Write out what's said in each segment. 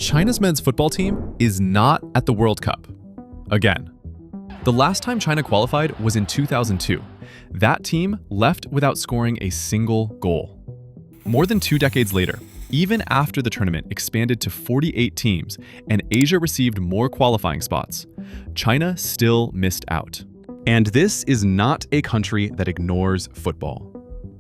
China's men's football team is not at the World Cup. Again. The last time China qualified was in 2002. That team left without scoring a single goal. More than 2 decades later, even after the tournament expanded to 48 teams and Asia received more qualifying spots, China still missed out. And this is not a country that ignores football.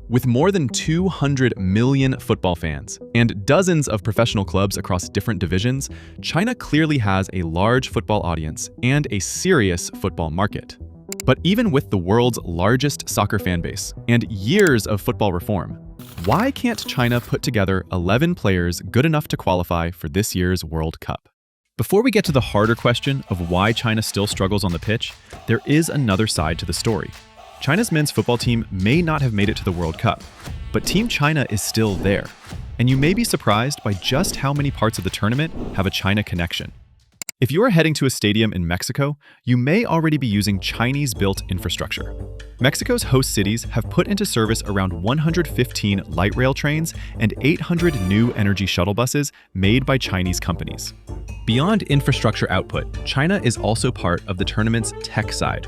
With more than 200 million football fans and dozens of professional clubs across different divisions, China clearly has a large football audience and a serious football market. But even with the world's largest soccer fan base and years of football reform, why can't China put together 11 players good enough to qualify for this year's World Cup? Before we get to the harder question of why China still struggles on the pitch, there is another side to the story. China's men's football team may not have made it to the World Cup, but Team China is still there. And you may be surprised by just how many parts of the tournament have a China connection. If you are heading to a stadium in Mexico, you may already be using Chinese-built infrastructure. Mexico's host cities have put into service around 115 light rail trains and 800 new energy shuttle buses made by Chinese companies. Beyond infrastructure output, China is also part of the tournament's tech side.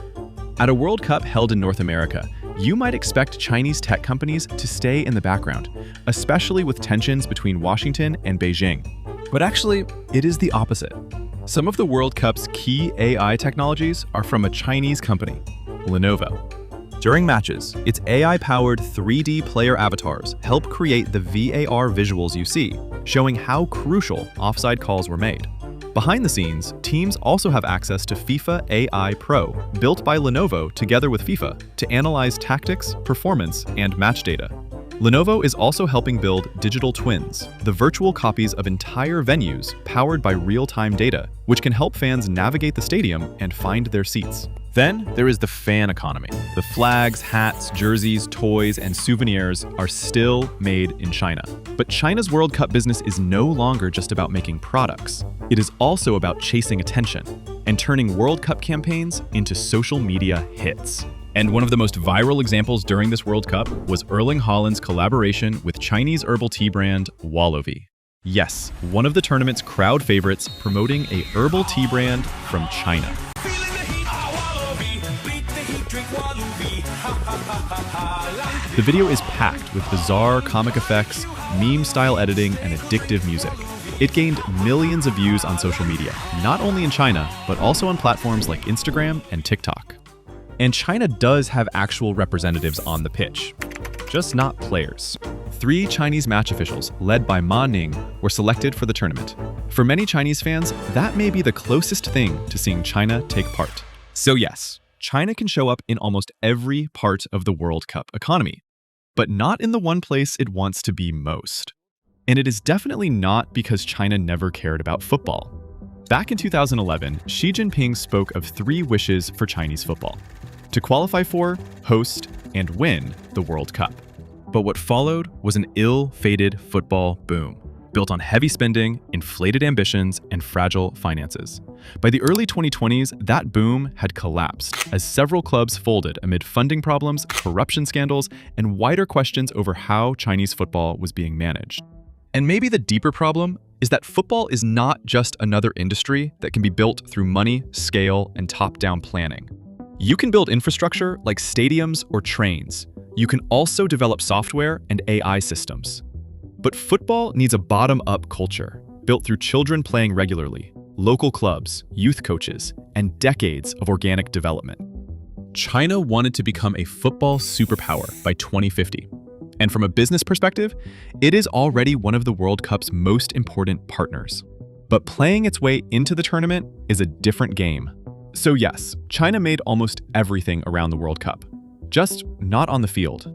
At a World Cup held in North America, you might expect Chinese tech companies to stay in the background, especially with tensions between Washington and Beijing. But actually, it is the opposite. Some of the World Cup's key AI technologies are from a Chinese company, Lenovo. During matches, its AI-powered 3D player avatars help create the VAR visuals you see, showing how crucial offside calls were made. Behind the scenes, teams also have access to FIFA AI Pro, built by Lenovo together with FIFA, to analyze tactics, performance, and match data. Lenovo is also helping build digital twins, the virtual copies of entire venues powered by real-time data, which can help fans navigate the stadium and find their seats. Then there is the fan economy. The flags, hats, jerseys, toys, and souvenirs are still made in China. But China's World Cup business is no longer just about making products. It is also about chasing attention and turning World Cup campaigns into social media hits. And one of the most viral examples during this World Cup was Erling Haaland's collaboration with Chinese herbal tea brand Walovie. Yes, one of the tournament's crowd favorites promoting a herbal tea brand from China. The video is packed with bizarre comic effects, meme-style editing, and addictive music. It gained millions of views on social media, not only in China, but also on platforms like Instagram and TikTok. And China does have actual representatives on the pitch, just not players. 3 Chinese match officials, led by Ma Ning, were selected for the tournament. For many Chinese fans, that may be the closest thing to seeing China take part. So yes, China can show up in almost every part of the World Cup economy, but not in the one place it wants to be most. And it is definitely not because China never cared about football. Back in 2011, Xi Jinping spoke of 3 wishes for Chinese football: to qualify for, host, and win the World Cup. But what followed was an ill-fated football boom, built on heavy spending, inflated ambitions, and fragile finances. By the early 2020s, that boom had collapsed as several clubs folded amid funding problems, corruption scandals, and wider questions over how Chinese football was being managed. And maybe the deeper problem is that football is not just another industry that can be built through money, scale, and top-down planning. You can build infrastructure like stadiums or trains. You can also develop software and AI systems. But football needs a bottom-up culture, built through children playing regularly, local clubs, youth coaches, and decades of organic development. China wanted to become a football superpower by 2050. And from a business perspective, it is already one of the World Cup's most important partners. But playing its way into the tournament is a different game. So yes, China made almost everything around the World Cup, just not on the field.